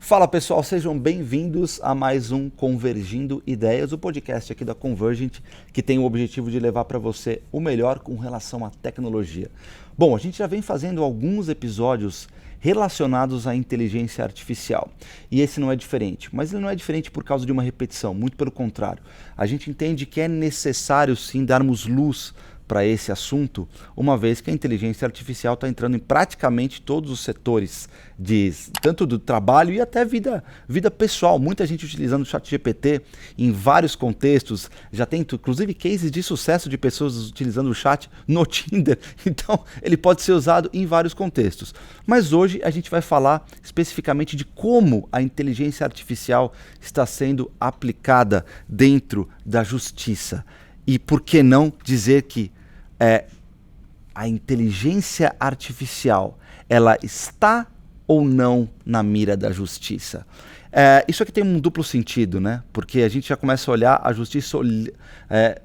Fala pessoal, sejam bem-vindos a mais um Convergindo Ideias, o podcast aqui da Convergent, que tem o objetivo de levar para você o melhor com relação à tecnologia. Bom, a gente já vem fazendo alguns episódios relacionados à inteligência artificial, e esse não é diferente, mas ele não é diferente por causa de uma repetição, muito pelo contrário. A gente entende que é necessário sim darmos luz para esse assunto, uma vez que a inteligência artificial está entrando em praticamente todos os setores, tanto do trabalho e até vida pessoal. Muita gente utilizando o ChatGPT em vários contextos, já tem inclusive cases de sucesso de pessoas utilizando o chat no Tinder, então ele pode ser usado em vários contextos. Mas hoje a gente vai falar especificamente de como a inteligência artificial está sendo aplicada dentro da justiça. E por que não dizer que a inteligência artificial ela está ou não na mira da justiça? Isso aqui tem um duplo sentido, né? Porque a gente já começa a olhar a justiça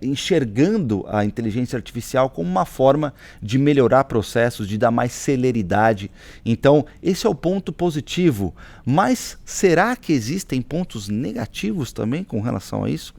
enxergando a inteligência artificial como uma forma de melhorar processos, de dar mais celeridade. Então, esse é o ponto positivo. Mas será que existem pontos negativos também com relação a isso?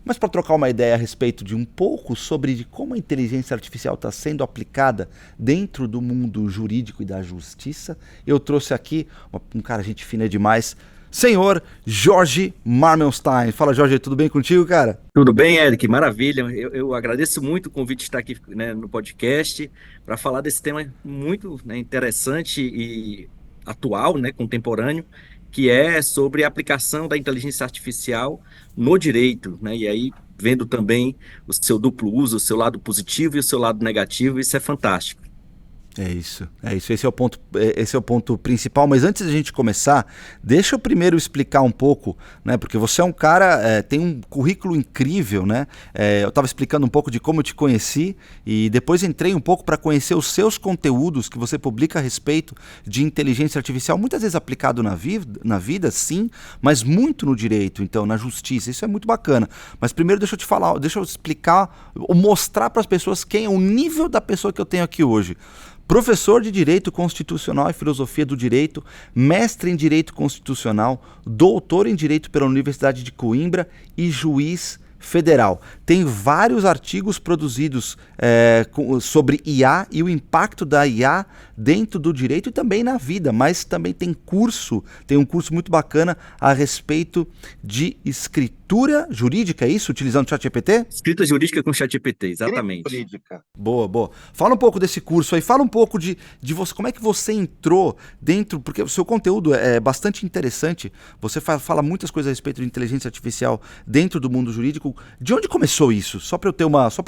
Mas para trocar uma ideia a respeito de um pouco sobre de como a inteligência artificial está sendo aplicada dentro do mundo jurídico e da justiça, eu trouxe aqui um cara gente fina demais, senhor Jorge Marmelstein. Fala, Jorge, tudo bem contigo, cara? Tudo bem, Eric? Maravilha. Eu agradeço muito o convite de estar aqui, né, no podcast para falar desse tema muito, né, interessante e atual, né, contemporâneo, que é sobre a aplicação da inteligência artificial no direito, né? E aí vendo também o seu duplo uso, o seu lado positivo e o seu lado negativo, isso é fantástico. É isso. Esse é o ponto principal, mas antes da gente começar, deixa eu primeiro explicar um pouco, né, porque você é um cara, tem um currículo incrível, né, eu estava explicando um pouco de como eu te conheci e depois entrei um pouco para conhecer os seus conteúdos que você publica a respeito de inteligência artificial, muitas vezes aplicado na vida, sim, mas muito no direito, então, na justiça, isso é muito bacana, mas primeiro deixa eu explicar, ou mostrar para as pessoas quem é o nível da pessoa que eu tenho aqui hoje. Professor de Direito Constitucional e Filosofia do Direito, mestre em Direito Constitucional, doutor em Direito pela Universidade de Coimbra e juiz federal. Tem vários artigos produzidos sobre IA e o impacto da IA dentro do direito e também na vida, mas também tem um curso muito bacana a respeito de escritura jurídica, é isso? Utilizando o ChatGPT? Escrita jurídica com ChatGPT, exatamente. Jurídica. Boa, boa. Fala um pouco desse curso aí, fala um pouco de você, como é que você entrou dentro, porque o seu conteúdo é bastante interessante, você fala muitas coisas a respeito de inteligência artificial dentro do mundo jurídico. De onde começou isso? Só para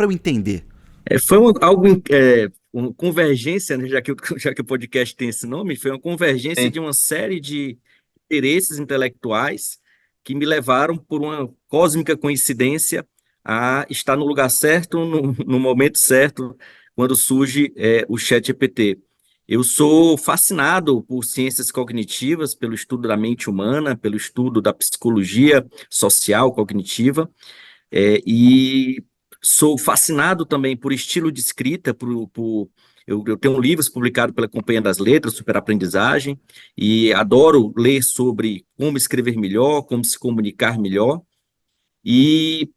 eu entender. Foi uma convergência, né, já que o podcast tem esse nome, foi uma convergência de uma série de interesses intelectuais que me levaram, por uma cósmica coincidência, a estar no lugar certo, no momento certo, quando surge o ChatGPT. Eu sou fascinado por ciências cognitivas, pelo estudo da mente humana, pelo estudo da psicologia social cognitiva, e sou fascinado também por estilo de escrita, eu tenho livros publicados pela Companhia das Letras, Superaprendizagem, e adoro ler sobre como escrever melhor, como se comunicar melhor, e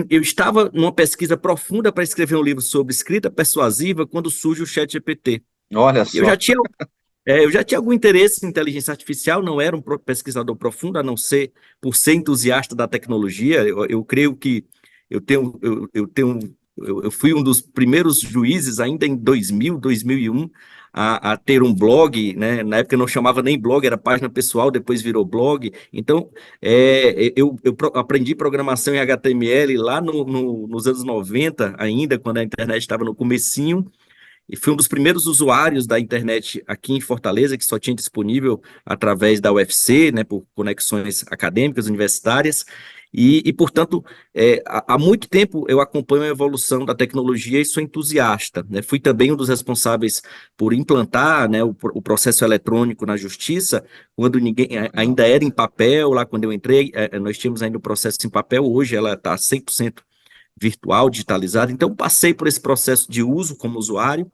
eu estava numa pesquisa profunda para escrever um livro sobre escrita persuasiva quando surge o ChatGPT. Olha Eu só. já tinha, eu já tinha algum interesse em inteligência artificial, não era um pesquisador profundo, a não ser por ser entusiasta da tecnologia. Eu creio que eu fui um dos primeiros juízes, ainda em 2001, a ter um blog, né? Na época não chamava nem blog, era página pessoal, depois virou blog. Então, aprendi programação em HTML lá nos anos 90, ainda, quando a internet estava no comecinho, e fui um dos primeiros usuários da internet aqui em Fortaleza, que só tinha disponível através da UFC, né, por conexões acadêmicas, universitárias, portanto, há muito tempo eu acompanho a evolução da tecnologia e sou entusiasta, né? Fui também um dos responsáveis por implantar, né, o processo eletrônico na justiça, quando ninguém ainda era em papel, lá quando eu entrei, nós tínhamos ainda o processo em papel, hoje ela está 100% virtual, digitalizada, então passei por esse processo de uso como usuário.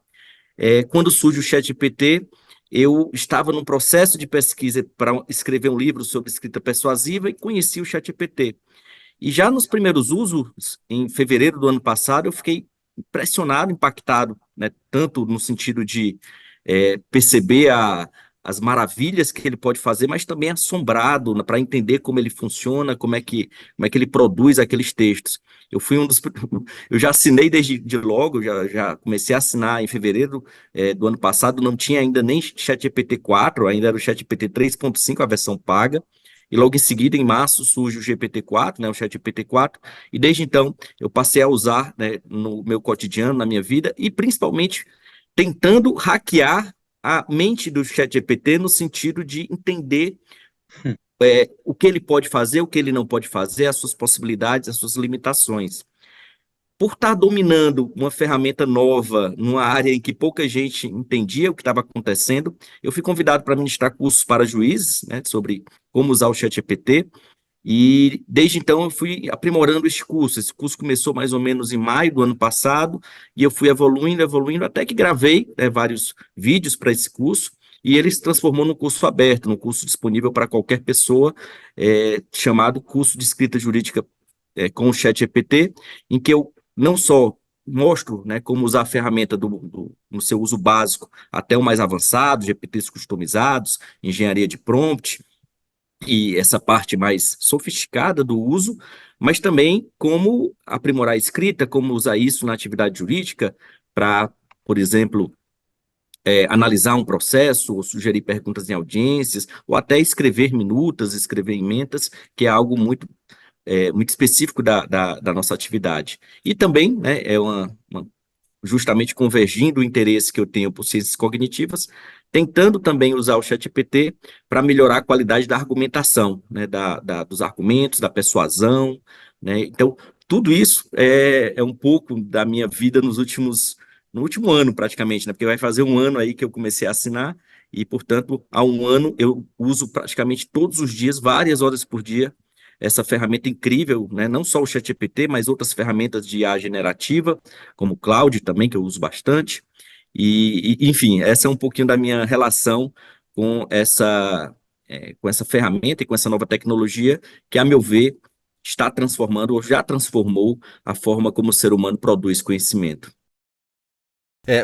Quando surge o ChatGPT, eu estava num processo de pesquisa para escrever um livro sobre escrita persuasiva e conheci o ChatGPT. E já nos primeiros usos, em fevereiro do ano passado, eu fiquei impressionado, impactado, né, tanto no sentido de perceber as maravilhas que ele pode fazer, mas também assombrado, né, para entender como ele funciona, como é que ele produz aqueles textos. Eu fui um dos, eu já assinei desde de logo, já comecei a assinar em fevereiro do ano passado, não tinha ainda nem ChatGPT 4, ainda era o ChatGPT 3.5, a versão paga. E logo em seguida, em março, surge o GPT-4, né, o ChatGPT-4, e desde então eu passei a usar, né, no meu cotidiano, na minha vida, e principalmente tentando hackear a mente do ChatGPT no sentido de entender o que ele pode fazer, o que ele não pode fazer, as suas possibilidades, as suas limitações. Por estar dominando uma ferramenta nova, numa área em que pouca gente entendia o que estava acontecendo, eu fui convidado para ministrar cursos para juízes, né, sobre como usar o ChatGPT, e desde então eu fui aprimorando esse curso. Esse curso começou mais ou menos em maio do ano passado, e eu fui evoluindo, evoluindo, até que gravei, né, vários vídeos para esse curso, e ele se transformou num curso aberto, num curso disponível para qualquer pessoa, chamado Curso de Escrita Jurídica com o ChatGPT, em que eu não só mostro, né, como usar a ferramenta no seu uso básico até o mais avançado, GPTs customizados, engenharia de prompt, e essa parte mais sofisticada do uso, mas também como aprimorar a escrita, como usar isso na atividade jurídica para, por exemplo, analisar um processo, ou sugerir perguntas em audiências, ou até escrever minutas, escrever ementas, que é algo muito específico da nossa atividade. E também, né, justamente convergindo o interesse que eu tenho por ciências cognitivas, tentando também usar o ChatGPT para melhorar a qualidade da argumentação, né, dos argumentos, da persuasão, né? Então, tudo isso é um pouco da minha vida no último ano, praticamente, né? Porque vai fazer um ano aí que eu comecei a assinar, e, portanto, há um ano eu uso praticamente todos os dias, várias horas por dia, essa ferramenta incrível, né? Não só o ChatGPT, mas outras ferramentas de IA generativa, como o Cloud também, que eu uso bastante. Enfim, essa é um pouquinho da minha relação com com essa ferramenta e com essa nova tecnologia que, a meu ver, está transformando ou já transformou a forma como o ser humano produz conhecimento.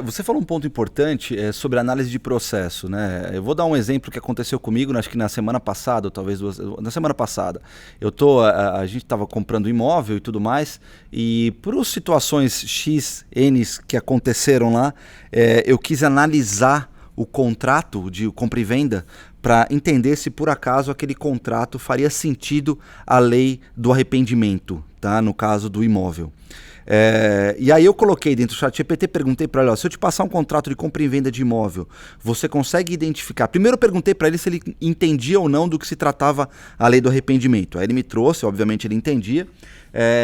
Você falou um ponto importante sobre análise de processo, né? Eu vou dar um exemplo que aconteceu comigo, acho que na semana passada, ou talvez na semana passada. A gente estava comprando imóvel e tudo mais, e por situações X, N que aconteceram lá, eu quis analisar o contrato de compra e venda para entender se por acaso aquele contrato faria sentido à lei do arrependimento, tá? No caso do imóvel. E aí eu coloquei dentro do ChatGPT, perguntei para ele, ó, se eu te passar um contrato de compra e venda de imóvel, você consegue identificar? Primeiro eu perguntei para ele se ele entendia ou não do que se tratava a lei do arrependimento. Aí ele me trouxe, obviamente ele entendia,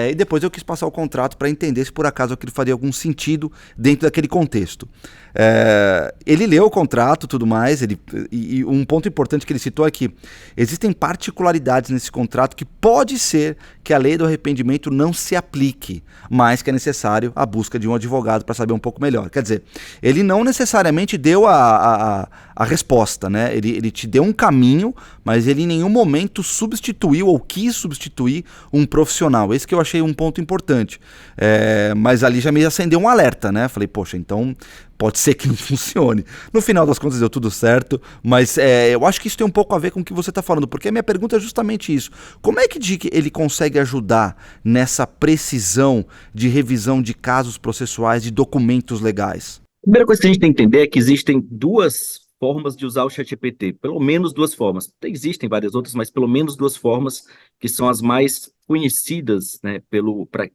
e depois eu quis passar o contrato para entender se por acaso aquilo faria algum sentido dentro daquele contexto. Ele leu o contrato, tudo mais, e um ponto importante que ele citou é que existem particularidades nesse contrato que pode ser que a lei do arrependimento não se aplique, mas que é necessário a busca de um advogado para saber um pouco melhor. Quer dizer, ele não necessariamente deu a resposta, né? Ele te deu um caminho, mas ele em nenhum momento substituiu ou quis substituir um profissional. Esse que eu achei um ponto importante. Mas ali já me acendeu um alerta, né? Falei, poxa, então pode ser que não funcione. No final das contas deu tudo certo, mas eu acho que isso tem um pouco a ver com o que você está falando, porque a minha pergunta é justamente isso. Como é que ele consegue ajudar nessa precisão de revisão de casos processuais, de documentos legais? A primeira coisa que a gente tem que entender é que existem duas formas de usar o ChatGPT, pelo menos duas formas. Existem várias outras, mas pelo menos duas formas que são as mais conhecidas, né,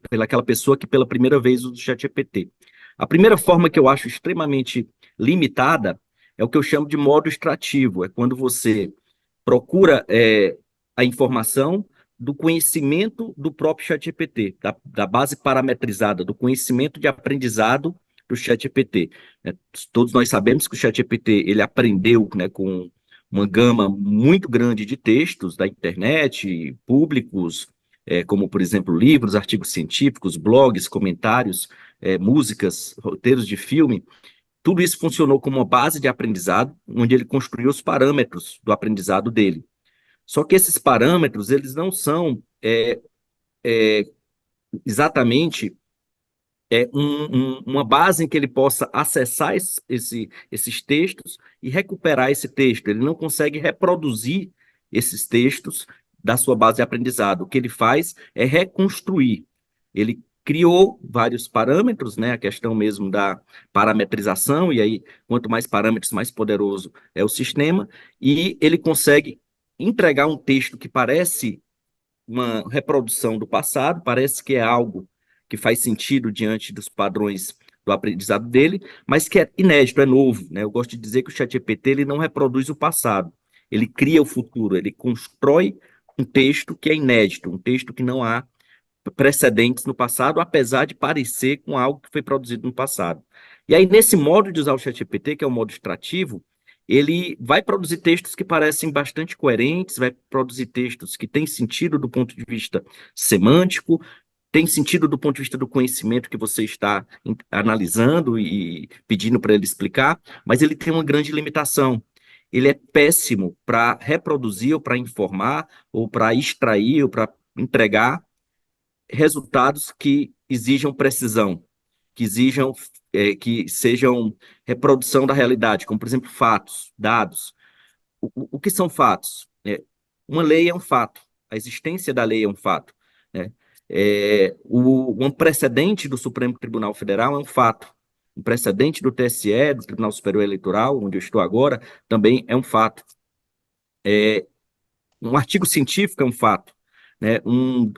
pelaquela pessoa que pela primeira vez usa o ChatGPT. A primeira forma que eu acho extremamente limitada é o que eu chamo de modo extrativo, é quando você procura a informação do conhecimento do próprio ChatGPT, da base parametrizada, do conhecimento de aprendizado do ChatGPT. Todos nós sabemos que o ChatGPT ele aprendeu, né, com uma gama muito grande de textos da internet, públicos, como, por exemplo, livros, artigos científicos, blogs, comentários, músicas, roteiros de filme. tudo isso funcionou como uma base de aprendizado, onde ele construiu os parâmetros do aprendizado dele. Só que esses parâmetros, eles não são exatamente uma base em que ele possa acessar esses textos e recuperar esse texto. Ele não consegue reproduzir esses textos da sua base de aprendizado. O que ele faz é reconstruir. Ele criou vários parâmetros, né? A questão mesmo da parametrização, e aí, quanto mais parâmetros, mais poderoso é o sistema, e ele consegue entregar um texto que parece uma reprodução do passado, parece que é algo que faz sentido diante dos padrões do aprendizado dele, mas que é inédito, é novo, né? Eu gosto de dizer que o ChatGPT ele não reproduz o passado, ele cria o futuro, ele constrói um texto que é inédito, um texto que não há precedentes no passado, apesar de parecer com algo que foi produzido no passado. E aí, nesse modo de usar o ChatGPT, que é o modo extrativo, ele vai produzir textos que parecem bastante coerentes, vai produzir textos que têm sentido do ponto de vista semântico, tem sentido do ponto de vista do conhecimento que você está analisando e pedindo para ele explicar, mas ele tem uma grande limitação. Ele é péssimo para reproduzir, ou para informar, ou para extrair, ou para entregar resultados que exijam precisão, que exijam que sejam reprodução da realidade, como, por exemplo, fatos, dados. O que são fatos? Uma lei é um fato, a existência da lei é um fato, né? Um precedente do Supremo Tribunal Federal é um fato. Um precedente do TSE, do Tribunal Superior Eleitoral, onde eu estou agora, também é um fato. Um artigo científico é um fato, né?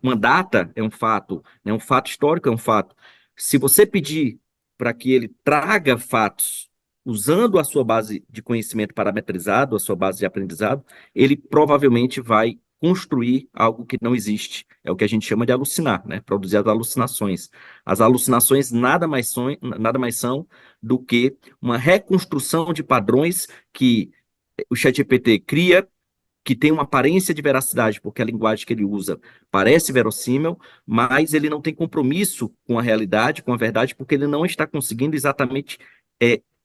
Uma data é um fato, né? Um fato histórico é um fato. Se você pedir para que ele traga fatos usando a sua base de conhecimento parametrizado, a sua base de aprendizado, ele provavelmente vai construir algo que não existe. É o que a gente chama de alucinar, né? Produzir as alucinações. As alucinações nada mais são do que uma reconstrução de padrões que o ChatGPT cria, que tem uma aparência de veracidade, porque a linguagem que ele usa parece verossímil, mas ele não tem compromisso com a realidade, com a verdade, porque ele não está conseguindo exatamente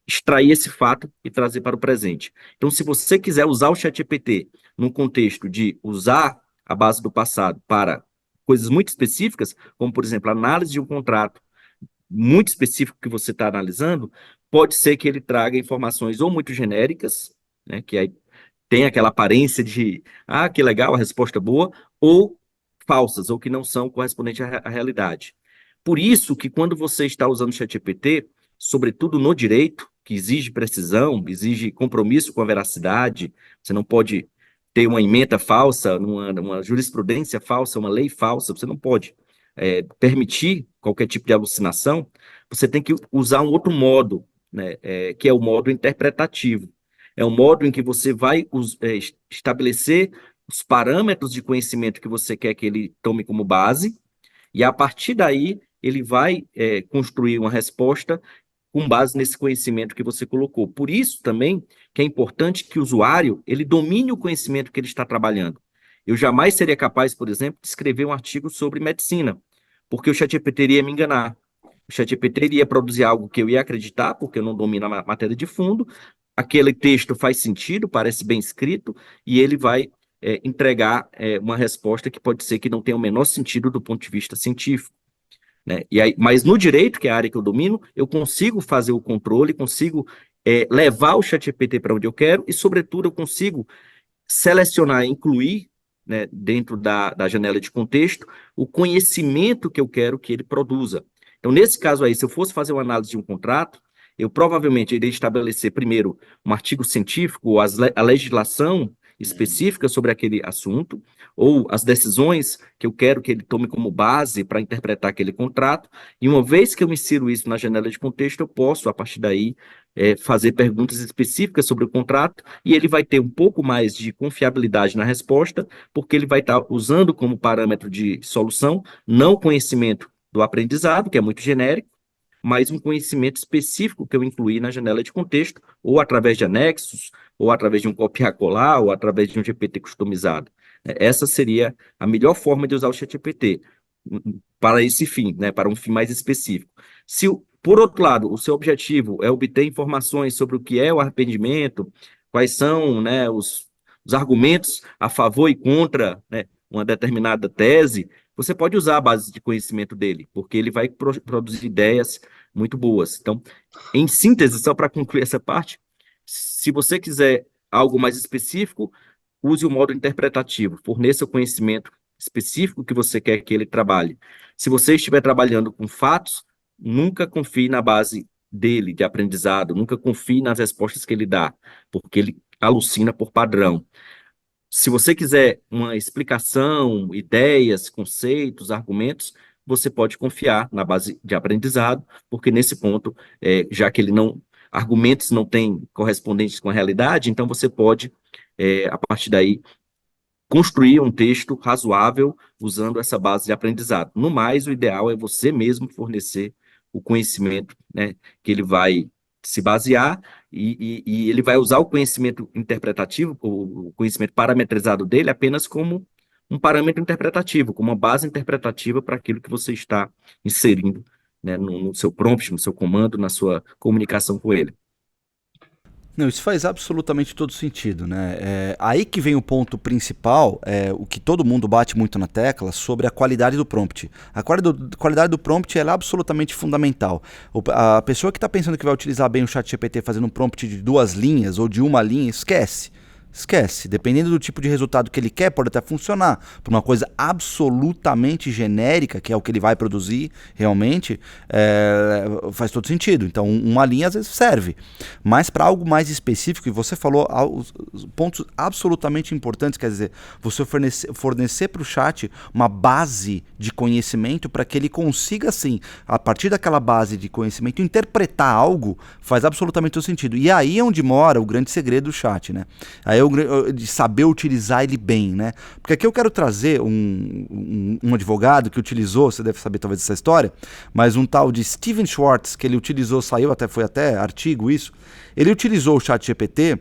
extrair esse fato e trazer para o presente. Então, se você quiser usar o ChatGPT num contexto de usar a base do passado para coisas muito específicas, como, por exemplo, a análise de um contrato muito específico que você está analisando, pode ser que ele traga informações ou muito genéricas, né, que aí tem aquela aparência de, que legal, a resposta boa, ou falsas, ou que não são correspondentes à realidade. Por isso que quando você está usando o ChatGPT, sobretudo no direito, que exige precisão, exige compromisso com a veracidade, você não pode ter uma ementa falsa, uma jurisprudência falsa, uma lei falsa, você não pode permitir qualquer tipo de alucinação, você tem que usar um outro modo, né, que é o modo interpretativo. É um modo em que você vai estabelecer os parâmetros de conhecimento que você quer que ele tome como base, e a partir daí ele vai construir uma resposta com base nesse conhecimento que você colocou. Por isso também que é importante que o usuário ele domine o conhecimento que ele está trabalhando. Eu jamais seria capaz, por exemplo, de escrever um artigo sobre medicina, porque o ChatGPT iria me enganar. O ChatGPT iria produzir algo que eu ia acreditar, porque eu não domino a matéria de fundo, aquele texto faz sentido, parece bem escrito, e ele vai entregar uma resposta que pode ser que não tenha o menor sentido do ponto de vista científico, né? E aí, mas no direito, que é a área que eu domino, eu consigo fazer o controle, consigo levar o ChatGPT para onde eu quero, e, sobretudo, eu consigo selecionar, incluir, né, dentro da janela de contexto, o conhecimento que eu quero que ele produza. Então, nesse caso aí, se eu fosse fazer uma análise de um contrato, eu provavelmente iria estabelecer primeiro um artigo científico, ou a legislação específica sobre aquele assunto, ou as decisões que eu quero que ele tome como base para interpretar aquele contrato, e uma vez que eu insiro isso na janela de contexto, eu posso, a partir daí, fazer perguntas específicas sobre o contrato, e ele vai ter um pouco mais de confiabilidade na resposta, porque ele vai estar usando como parâmetro de solução, não o conhecimento do aprendizado, que é muito genérico, mas um conhecimento específico que eu incluí na janela de contexto, ou através de anexos, ou através de um copiar-colar, ou através de um GPT customizado. Essa seria a melhor forma de usar o ChatGPT para esse fim, né, para um fim mais específico. Se Por outro lado, o seu objetivo é obter informações sobre o que é o arrependimento, quais são, né, os argumentos a favor e contra, né, uma determinada tese. Você pode usar a base de conhecimento dele, porque ele vai produzir ideias muito boas. Então, em síntese, só para concluir essa parte, se você quiser algo mais específico, use o modo interpretativo, forneça o conhecimento específico que você quer que ele trabalhe. Se você estiver trabalhando com fatos, nunca confie na base dele de aprendizado, nunca confie nas respostas que ele dá, porque ele alucina por padrão. Se você quiser uma explicação, ideias, conceitos, argumentos, você pode confiar na base de aprendizado, porque nesse ponto, já que ele não, argumentos não têm correspondentes com a realidade, então você pode, a partir daí, construir um texto razoável usando essa base de aprendizado. No mais, o ideal é você mesmo fornecer o conhecimento, né, que ele vai se basear e ele vai usar o conhecimento interpretativo, o conhecimento parametrizado dele apenas como um parâmetro interpretativo, como uma base interpretativa para aquilo que você está inserindo, né, no seu prompt, no seu comando, na sua comunicação com ele. Não, isso faz absolutamente todo sentido, né? Aí que vem o ponto principal, o que todo mundo bate muito na tecla, sobre a qualidade do prompt. A qualidade do prompt ela é absolutamente fundamental. A pessoa que está pensando que vai utilizar bem o ChatGPT fazendo um prompt de 2 linhas ou de 1 linha, esquece. Esquece. Dependendo do tipo de resultado que ele quer, pode até funcionar. Para uma coisa absolutamente genérica, que é o que ele vai produzir realmente, faz todo sentido. Então, 1 linha às vezes serve. Mas para algo mais específico, e você falou os pontos absolutamente importantes, quer dizer, você fornecer para o chat uma base de conhecimento para que ele consiga, assim, a partir daquela base de conhecimento, interpretar algo, faz absolutamente todo sentido. E aí é onde mora o grande segredo do chat, né? Aí de saber utilizar ele bem, né? Porque aqui eu quero trazer um advogado que utilizou, você deve saber talvez essa história, mas um tal de Steven Schwartz, que ele utilizou, foi até artigo isso, ele utilizou o ChatGPT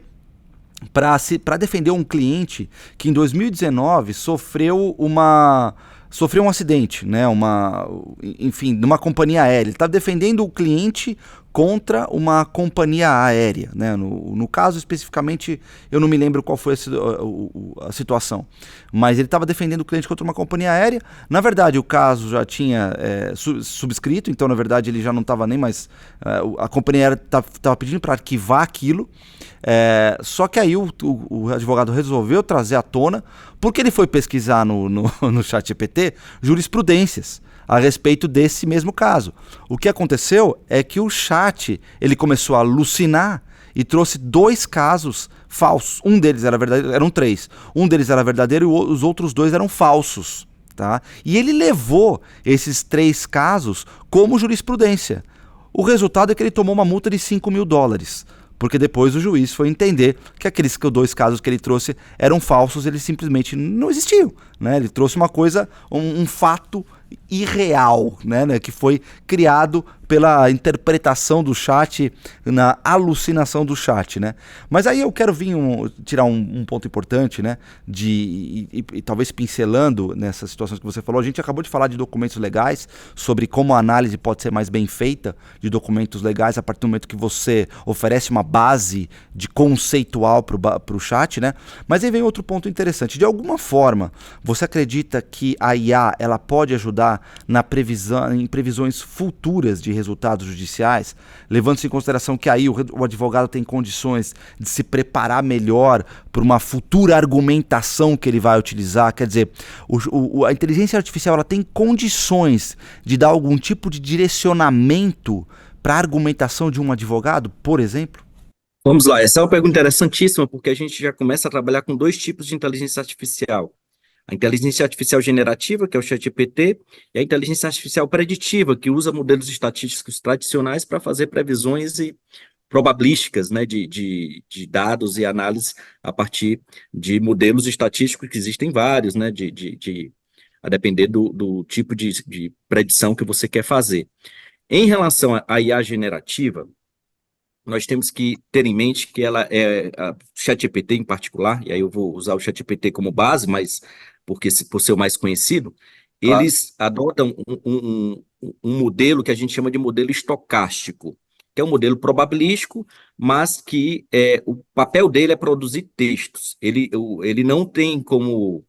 para defender um cliente que em 2019 sofreu um acidente, né? Enfim, numa companhia aérea. Ele estava defendendo o cliente contra uma companhia aérea, né? No caso especificamente, eu não me lembro qual foi a situação, mas ele estava defendendo o cliente contra uma companhia aérea. Na verdade, o caso já tinha subscrito, então na verdade ele já não estava nem mais. A companhia aérea estava pedindo para arquivar aquilo. Só que aí o advogado resolveu trazer à tona, porque ele foi pesquisar no ChatGPT jurisprudências a respeito desse mesmo caso. O que aconteceu é que o chat ele começou a alucinar e trouxe 2 casos falsos. Um deles era verdadeiro, eram 3. Um deles era verdadeiro e os outros 2 eram falsos. Tá? E ele levou esses 3 casos como jurisprudência. O resultado é que ele tomou uma multa de $5.000. Porque depois o juiz foi entender que aqueles 2 casos que ele trouxe eram falsos, eles simplesmente não existiam, né? Ele trouxe uma coisa, um fato irreal, né? Que foi criado pela interpretação do chat, na alucinação do chat, né? Mas aí eu quero tirar um ponto importante, né? E talvez pincelando nessas situações que você falou. A gente acabou de falar de documentos legais, sobre como a análise pode ser mais bem feita de documentos legais a partir do momento que você oferece uma base de conceitual para o chat, né? Mas aí vem outro ponto interessante. De alguma forma, você acredita que a IA ela pode ajudar em previsões futuras de resultados judiciais, levando-se em consideração que aí o advogado tem condições de se preparar melhor para uma futura argumentação que ele vai utilizar? Quer dizer, a inteligência artificial ela tem condições de dar algum tipo de direcionamento para a argumentação de um advogado, por exemplo? Vamos lá, essa é uma pergunta interessantíssima, porque a gente já começa a trabalhar com 2 tipos de inteligência artificial. A inteligência artificial generativa, que é o ChatGPT, e a inteligência artificial preditiva, que usa modelos estatísticos tradicionais para fazer previsões e probabilísticas, né, de dados e análise a partir de modelos estatísticos, que existem vários, né, a depender do tipo de predição que você quer fazer. Em relação à IA generativa, nós temos que ter em mente que ela a ChatGPT em particular, e aí eu vou usar o ChatGPT como base, mas por ser o mais conhecido, Claro. eles adotam um modelo que a gente chama de modelo estocástico, que é um modelo probabilístico, mas que o papel dele é produzir textos. Ele não tem como...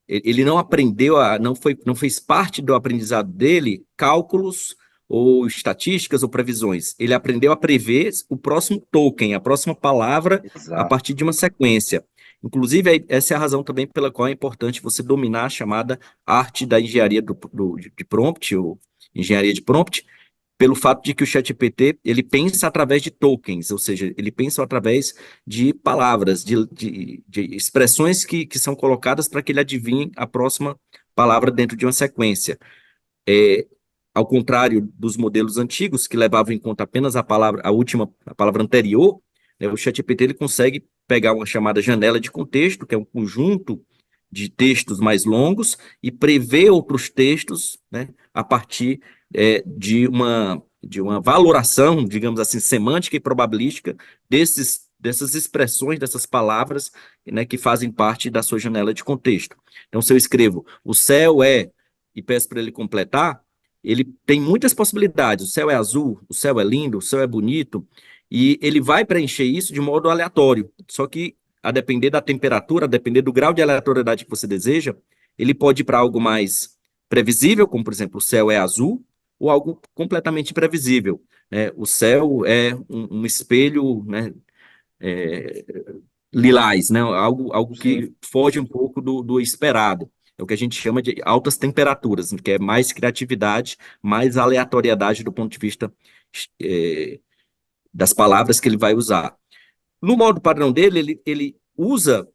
Ele não aprendeu, não fez parte do aprendizado dele cálculos ou estatísticas ou previsões. Ele aprendeu a prever o próximo token, a próxima palavra, a Exato. partir de uma sequência. Inclusive, essa é a razão também pela qual é importante você dominar a chamada arte da engenharia de prompt, ou engenharia de prompt, pelo fato de que o ChatGPT, ele pensa através de tokens, ou seja, ele pensa através de palavras, de expressões que são colocadas para que ele adivinhe a próxima palavra dentro de uma sequência. Ao contrário dos modelos antigos, que levavam em conta apenas a palavra anterior, né, o ChatGPT ele consegue pegar uma chamada janela de contexto, que é um conjunto de textos mais longos, e prever outros textos, né, a partir de uma valoração, digamos assim, semântica e probabilística dessas expressões, dessas palavras, né, que fazem parte da sua janela de contexto. Então, se eu escrevo o céu é, e peço para ele completar, ele tem muitas possibilidades. O céu é azul, o céu é lindo, o céu é bonito, e ele vai preencher isso de modo aleatório. Só que, a depender da temperatura, a depender do grau de aleatoriedade que você deseja, ele pode ir para algo mais previsível, como, por exemplo, o céu é azul, ou algo completamente imprevisível, né? O céu é um espelho, né, é, lilás, né? Algo Sim. que foge um pouco do esperado. É o que a gente chama de altas temperaturas, que é mais criatividade, mais aleatoriedade do ponto de vista é, das palavras que ele vai usar. No modo padrão dele, ele usa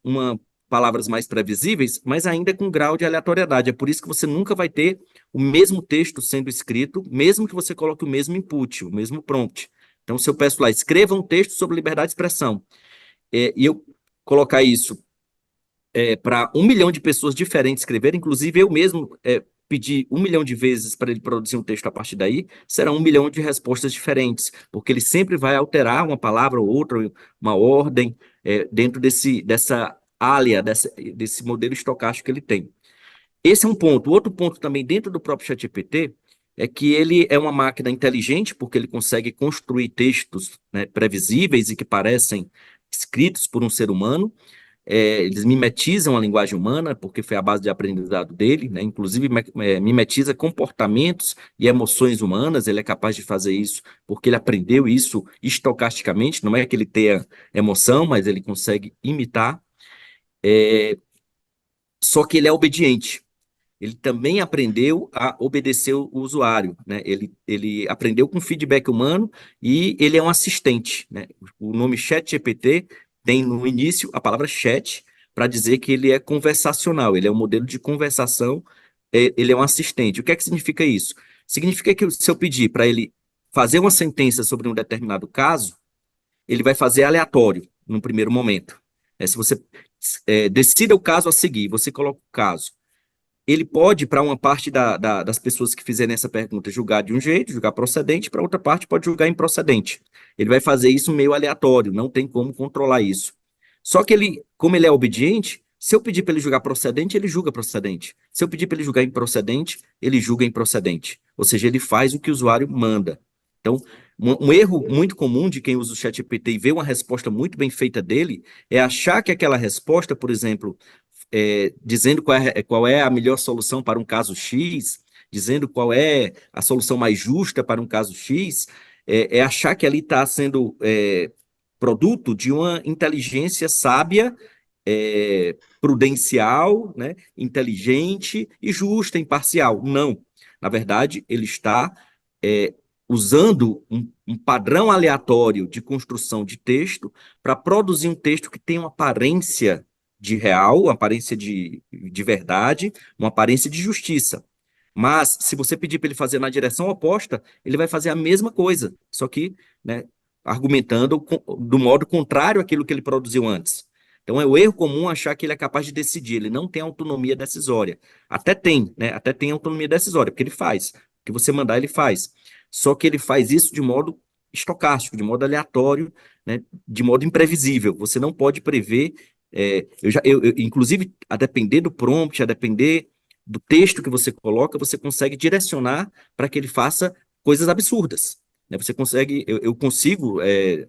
palavras mais previsíveis, mas ainda com grau de aleatoriedade. É por isso que você nunca vai ter o mesmo texto sendo escrito, mesmo que você coloque o mesmo input, o mesmo prompt. Então, se eu peço lá, escreva um texto sobre liberdade de expressão, e eu colocar isso para 1 milhão de pessoas diferentes escreverem, inclusive eu mesmo pedir 1 milhão de vezes para ele produzir um texto a partir daí, será 1 milhão de respostas diferentes, porque ele sempre vai alterar uma palavra ou outra, uma ordem, dentro dessa área, desse modelo estocástico que ele tem. Esse é um ponto. O outro ponto também dentro do próprio ChatGPT é que ele é uma máquina inteligente, porque ele consegue construir textos, né, previsíveis e que parecem escritos por um ser humano. Eles mimetizam a linguagem humana, porque foi a base de aprendizado dele, né? Inclusive mimetiza comportamentos e emoções humanas. Ele é capaz de fazer isso porque ele aprendeu isso estocasticamente, não é que ele tenha emoção, mas ele consegue imitar. Só que ele é obediente. Ele também aprendeu a obedecer o usuário, né? Ele aprendeu com feedback humano e ele é um assistente, né? O nome ChatGPT tem no início a palavra chat para dizer que ele é conversacional, ele é um modelo de conversação, ele é um assistente. O que é que significa isso? Significa que se eu pedir para ele fazer uma sentença sobre um determinado caso, ele vai fazer aleatório no primeiro momento. Se você decida o caso a seguir, você coloca o caso, ele pode, para uma parte das pessoas que fizerem essa pergunta, julgar de um jeito, julgar procedente, para outra parte pode julgar improcedente. Ele vai fazer isso meio aleatório, não tem como controlar isso. Só que ele, como ele é obediente, se eu pedir para ele julgar procedente, ele julga procedente. Se eu pedir para ele julgar improcedente, ele julga improcedente. Ou seja, ele faz o que o usuário manda. Então, um erro muito comum de quem usa o ChatGPT e vê uma resposta muito bem feita dele é achar que aquela resposta, por exemplo, dizendo qual é a melhor solução para um caso X, dizendo qual é a solução mais justa para um caso X, achar que ali está sendo produto de uma inteligência sábia, prudencial, né, inteligente e justa, imparcial. Não. Na verdade, ele está usando um padrão aleatório de construção de texto para produzir um texto que tem uma aparência de real, uma aparência de verdade, uma aparência de justiça. Mas, se você pedir para ele fazer na direção oposta, ele vai fazer a mesma coisa, só que, né, argumentando do modo contrário àquilo que ele produziu antes. Então, é o erro comum achar que ele é capaz de decidir, ele não tem autonomia decisória. Até tem, né? Até tem autonomia decisória, porque ele faz. O que você mandar, ele faz. Só que ele faz isso de modo estocástico, de modo aleatório, né? De modo imprevisível. Você não pode prever inclusive, a depender do prompt, a depender do texto que você coloca, você consegue direcionar para que ele faça coisas absurdas. Né? Você consegue, eu consigo,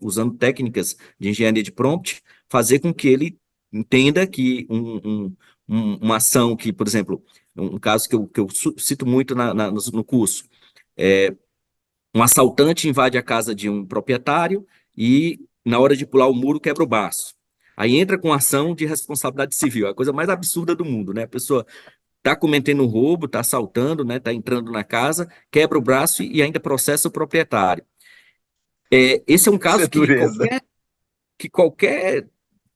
usando técnicas de engenharia de prompt, fazer com que ele entenda que uma ação que, por exemplo, um caso que eu cito muito no curso, um assaltante invade a casa de um proprietário e, na hora de pular o muro, quebra o braço. Aí entra com ação de responsabilidade civil, é a coisa mais absurda do mundo, né? A pessoa está cometendo um roubo, está assaltando, né? Está entrando na casa, quebra o braço e ainda processa o proprietário. Esse é um Isso é caso dureza. que qualquer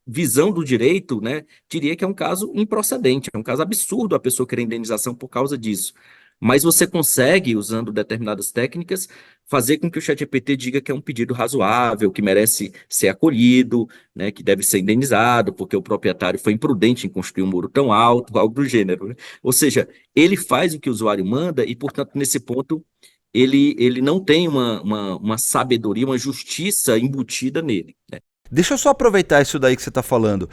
visão do direito, né, diria que é um caso improcedente, é um caso absurdo a pessoa querer indenização por causa disso. Mas você consegue, usando determinadas técnicas, fazer com que o ChatGPT diga que é um pedido razoável, que merece ser acolhido, né, que deve ser indenizado, porque o proprietário foi imprudente em construir um muro tão alto, algo do gênero. Né? Ou seja, ele faz o que o usuário manda e, portanto, nesse ponto, ele não tem uma sabedoria, uma justiça embutida nele. Né? Deixa eu só aproveitar isso daí que você está falando.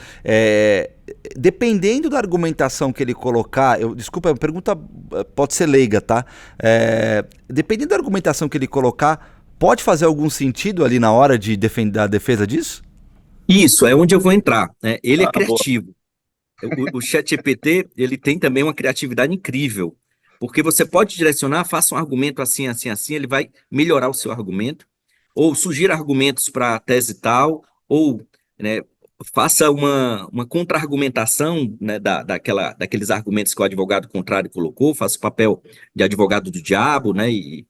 Dependendo da argumentação que ele colocar, desculpa, a pergunta pode ser leiga, tá? Dependendo da argumentação que ele colocar, pode fazer algum sentido ali na hora de defender a defesa disso? Isso, é onde eu vou entrar. Né? Ele é Ah, boa. criativo. O ChatGPT, ele tem também uma criatividade incrível, porque você pode direcionar, faça um argumento assim, assim, assim, ele vai melhorar o seu argumento, ou sugira argumentos para a tese tal, ou, né, faça uma contra-argumentação, né, daqueles argumentos que o advogado contrário colocou, faça o papel de advogado do diabo, né, e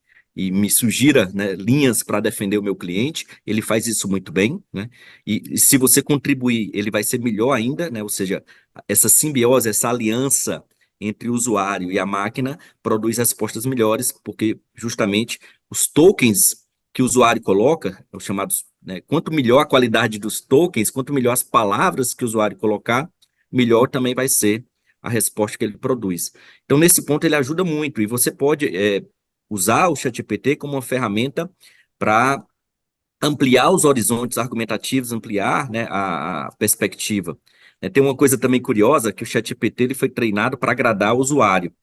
me sugira, né, linhas para defender o meu cliente. Ele faz isso muito bem, né? E se você contribuir, ele vai ser melhor ainda, né? Ou seja, essa simbiose, essa aliança entre o usuário e a máquina produz respostas melhores, porque justamente os tokens que o usuário coloca, os chamados, né, quanto melhor a qualidade dos tokens, quanto melhor as palavras que o usuário colocar, melhor também vai ser a resposta que ele produz. Então, nesse ponto, ele ajuda muito, e você pode usar o ChatGPT como uma ferramenta para ampliar os horizontes argumentativos, ampliar, né, a perspectiva. Tem uma coisa também curiosa, que o ChatGPT ele foi treinado para agradar o usuário.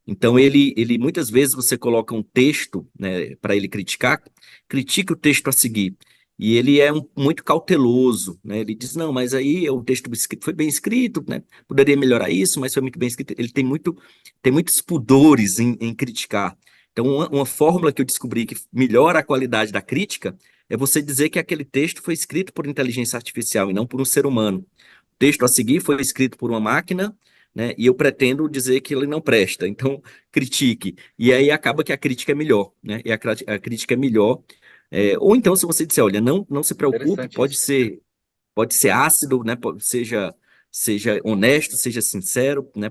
Então, ele muitas vezes você coloca um texto, né, para ele criticar, critique o texto a seguir. E ele é muito cauteloso, né? Ele diz, não, mas aí o texto foi bem escrito, né? Poderia melhorar isso, mas foi muito bem escrito. Ele tem muitos pudores em criticar. Então, uma fórmula que eu descobri que melhora a qualidade da crítica é você dizer que aquele texto foi escrito por inteligência artificial e não por um ser humano. O texto a seguir foi escrito por uma máquina, né? E eu pretendo dizer que ele não presta. Então, critique. E aí acaba que a crítica é melhor, né? E a crítica é melhor. Ou então, se você disser, olha, não se preocupe, Interessante isso. pode ser ácido, né? Seja honesto, seja sincero, né?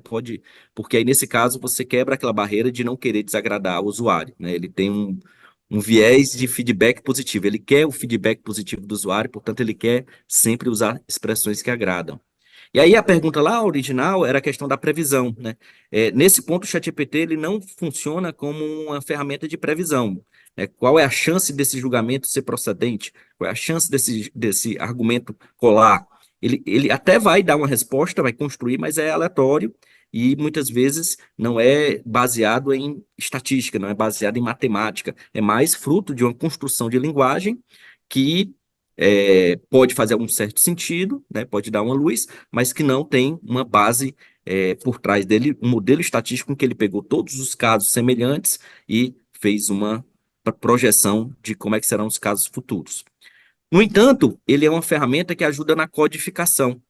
Porque aí nesse caso você quebra aquela barreira de não querer desagradar o usuário, né? Ele tem um viés de feedback positivo. Ele quer o feedback positivo do usuário, portanto, ele quer sempre usar expressões que agradam. E aí a pergunta lá original era a questão da previsão, né? Nesse ponto, o ChatGPT ele não funciona como uma ferramenta de previsão. Né? Qual é a chance desse julgamento ser procedente? Qual é a chance desse argumento colar? Ele até vai dar uma resposta, vai construir, mas é aleatório e muitas vezes não é baseado em estatística, não é baseado em matemática. É mais fruto de uma construção de linguagem que pode fazer algum certo sentido, né, pode dar uma luz, mas que não tem uma base por trás dele, um modelo estatístico em que ele pegou todos os casos semelhantes e fez uma projeção de como é que serão os casos futuros. No entanto, ele é uma ferramenta que ajuda na codificação.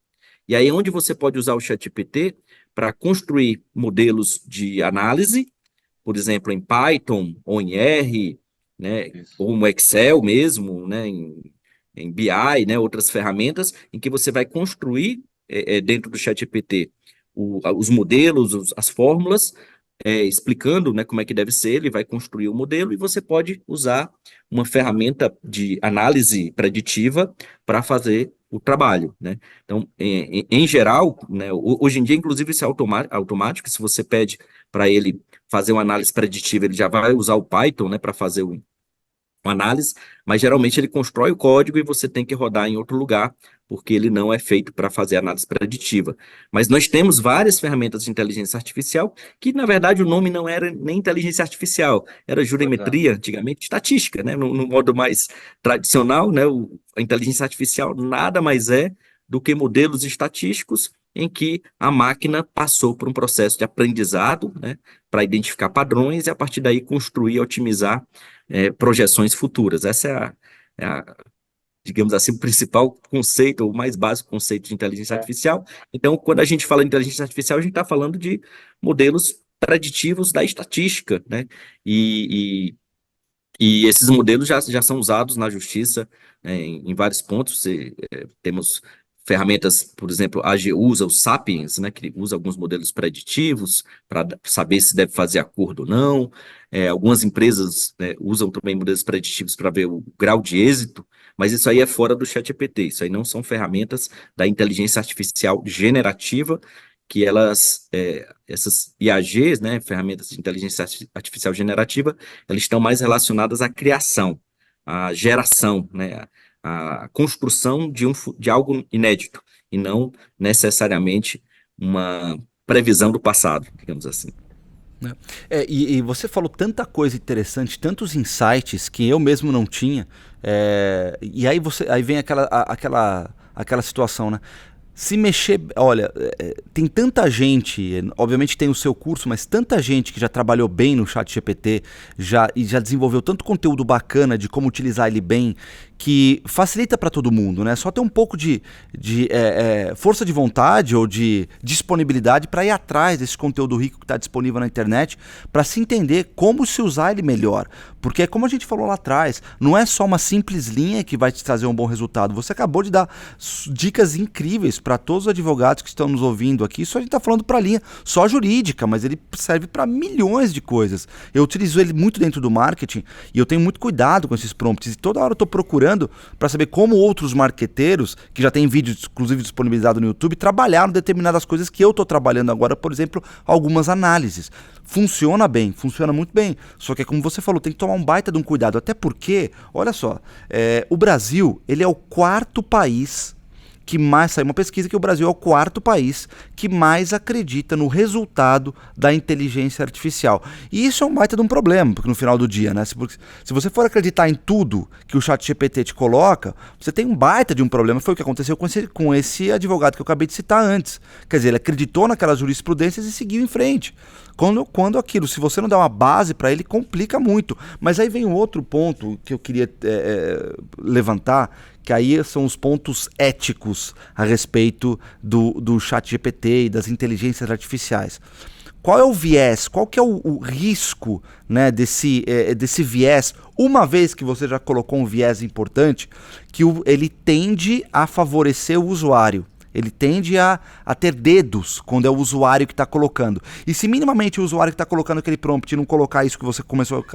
E aí, onde você pode usar o ChatGPT para construir modelos de análise, por exemplo, em Python ou em R, né, Isso. ou no Excel mesmo, né, em BI, né, outras ferramentas, em que você vai construir dentro do ChatGPT os modelos, as fórmulas, explicando, né, como é que deve ser, ele vai construir o modelo e você pode usar uma ferramenta de análise preditiva para fazer o trabalho, né? Então, em geral, né, hoje em dia, inclusive, isso é automático, se você pede para ele fazer uma análise preditiva, ele já vai usar o Python, né, para fazer uma análise, mas geralmente ele constrói o código e você tem que rodar em outro lugar, porque ele não é feito para fazer análise preditiva. Mas nós temos várias ferramentas de inteligência artificial que, na verdade, o nome não era nem inteligência artificial, era jurimetria, antigamente, estatística, né? No modo mais tradicional, né? A inteligência artificial nada mais é do que modelos estatísticos em que a máquina passou por um processo de aprendizado, né, para identificar padrões e, a partir daí, construir e otimizar projeções futuras. Essa digamos assim, o principal conceito, o mais básico conceito de inteligência artificial. Então, quando a gente fala de inteligência artificial, a gente está falando de modelos preditivos da estatística, né? E esses modelos já são usados na justiça, né, em vários pontos. Temos ferramentas, por exemplo, a AG usa o Sapiens, né, que usa alguns modelos preditivos para saber se deve fazer acordo ou não. Algumas empresas, né, usam também modelos preditivos para ver o grau de êxito, mas isso aí é fora do ChatGPT. Isso aí não são ferramentas da inteligência artificial generativa, que essas IAGs, né, ferramentas de inteligência artificial generativa, elas estão mais relacionadas à criação, à geração, né, à construção de algo inédito, e não necessariamente uma previsão do passado, digamos assim. Né? E você falou tanta coisa interessante, tantos insights que eu mesmo não tinha. E aí vem aquela situação, né? Se mexer, olha, tem tanta gente, obviamente tem o seu curso, mas tanta gente que já trabalhou bem no ChatGPT e já desenvolveu tanto conteúdo bacana de como utilizar ele bem, que facilita para todo mundo, né? Só ter um pouco de força de vontade ou de disponibilidade para ir atrás desse conteúdo rico que está disponível na internet, para se entender como se usar ele melhor. Porque, como a gente falou lá atrás, não é só uma simples linha que vai te trazer um bom resultado. Você acabou de dar dicas incríveis para todos os advogados que estão nos ouvindo aqui. Isso a gente está falando para a linha só jurídica, mas ele serve para milhões de coisas. Eu utilizo ele muito dentro do marketing e eu tenho muito cuidado com esses prompts. E toda hora eu estou procurando para saber como outros marqueteiros, que já têm vídeos inclusive disponibilizados no YouTube, trabalharam determinadas coisas que eu estou trabalhando agora, por exemplo, algumas análises. Funciona bem, funciona muito bem. Só que, como você falou, tem que tomar um baita de um cuidado. Até porque, olha só, o Brasil, ele é o quarto país que mais, saiu uma pesquisa que o Brasil é o quarto país que mais acredita no resultado da inteligência artificial. E isso é um baita de um problema, porque no final do dia, né? Se você for acreditar em tudo que o ChatGPT te coloca, você tem um baita de um problema. Foi o que aconteceu com esse advogado que eu acabei de citar antes. Quer dizer, ele acreditou naquelas jurisprudências e seguiu em frente. Quando aquilo, se você não dá uma base para ele, complica muito. Mas aí vem um outro ponto que eu queria levantar, que aí são os pontos éticos a respeito do ChatGPT e das inteligências artificiais. Qual é o viés? Qual que é o risco, né, desse viés? Uma vez que você já colocou um viés importante, que ele tende a favorecer o usuário. Ele tende a ter dedos quando é o usuário que está colocando. E se minimamente o usuário que está colocando aquele prompt não colocar isso que você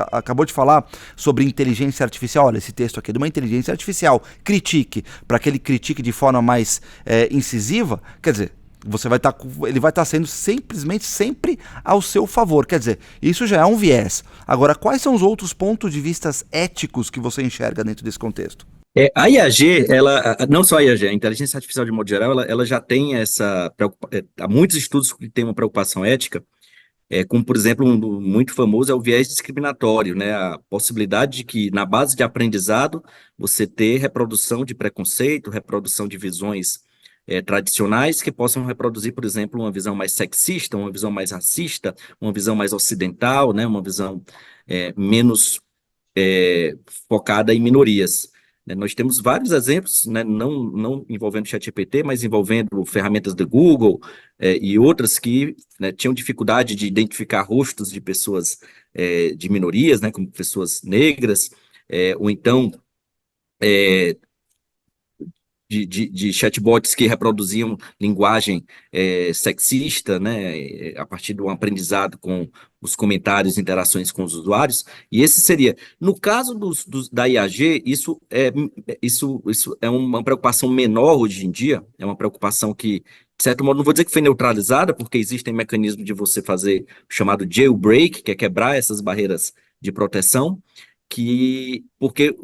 acabou de falar sobre inteligência artificial, olha, esse texto aqui é de uma inteligência artificial, critique, para que ele critique de forma mais incisiva, quer dizer, ele vai estar sendo simplesmente sempre ao seu favor. Quer dizer, isso já é um viés. Agora, quais são os outros pontos de vista éticos que você enxerga dentro desse contexto? A IAG, não só a IAG, a inteligência artificial de modo geral, ela já tem há muitos estudos que têm uma preocupação ética, como, por exemplo, um muito famoso é o viés discriminatório, né? A possibilidade de que, na base de aprendizado, você ter reprodução de preconceito, reprodução de visões tradicionais que possam reproduzir, por exemplo, uma visão mais sexista, uma visão mais racista, uma visão mais ocidental, né? Uma visão menos focada em minorias. Nós temos vários exemplos, né, não envolvendo ChatGPT, mas envolvendo ferramentas do Google e outras que, né, tinham dificuldade de identificar rostos de pessoas de minorias, né, como pessoas negras, ou então de chatbots que reproduziam linguagem sexista, né, a partir do aprendizado com os comentários, interações com os usuários, e esse seria, no caso da IAG, isso é uma preocupação menor hoje em dia, é uma preocupação que, de certo modo, não vou dizer que foi neutralizada, porque existem mecanismos de você fazer o chamado jailbreak, que é quebrar essas barreiras de proteção, porque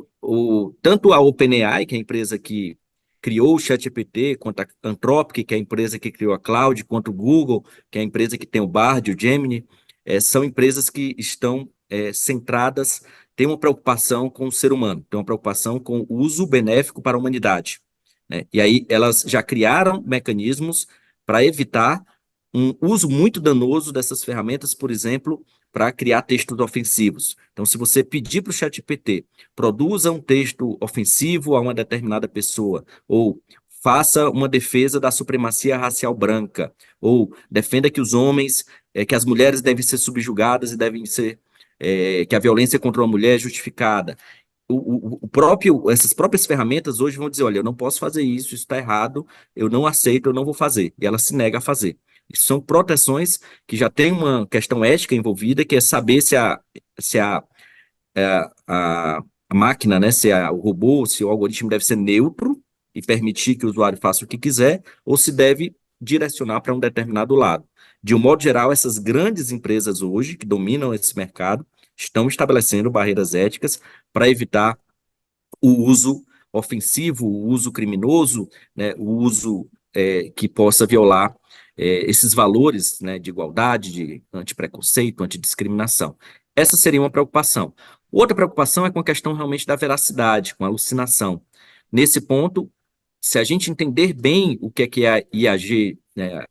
tanto a OpenAI, que é a empresa que criou o ChatGPT, quanto a Anthropic, que é a empresa que criou a Cloud, quanto o Google, que é a empresa que tem o Bard, o Gemini, são empresas que estão centradas, têm uma preocupação com o ser humano, têm uma preocupação com o uso benéfico para a humanidade, né? E aí elas já criaram mecanismos para evitar um uso muito danoso dessas ferramentas, por exemplo, para criar textos ofensivos. Então, se você pedir para o ChatGPT, produza um texto ofensivo a uma determinada pessoa, ou faça uma defesa da supremacia racial branca, ou defenda que os homens, que as mulheres devem ser subjugadas e devem ser, que a violência contra uma mulher é justificada. Essas próprias ferramentas hoje vão dizer, olha, eu não posso fazer isso está errado, eu não aceito, eu não vou fazer. E ela se nega a fazer. Isso são proteções que já tem uma questão ética envolvida, que é saber se a máquina, né, o robô, se o algoritmo deve ser neutro e permitir que o usuário faça o que quiser, ou se deve direcionar para um determinado lado. De um modo geral, essas grandes empresas hoje, que dominam esse mercado, estão estabelecendo barreiras éticas para evitar o uso ofensivo, o uso criminoso, né, o uso que possa violar esses valores, né, de igualdade, de antipreconceito, antidiscriminação. Essa seria uma preocupação. Outra preocupação é com a questão realmente da veracidade, com a alucinação. Nesse ponto, se a gente entender bem o que é a IAG, né,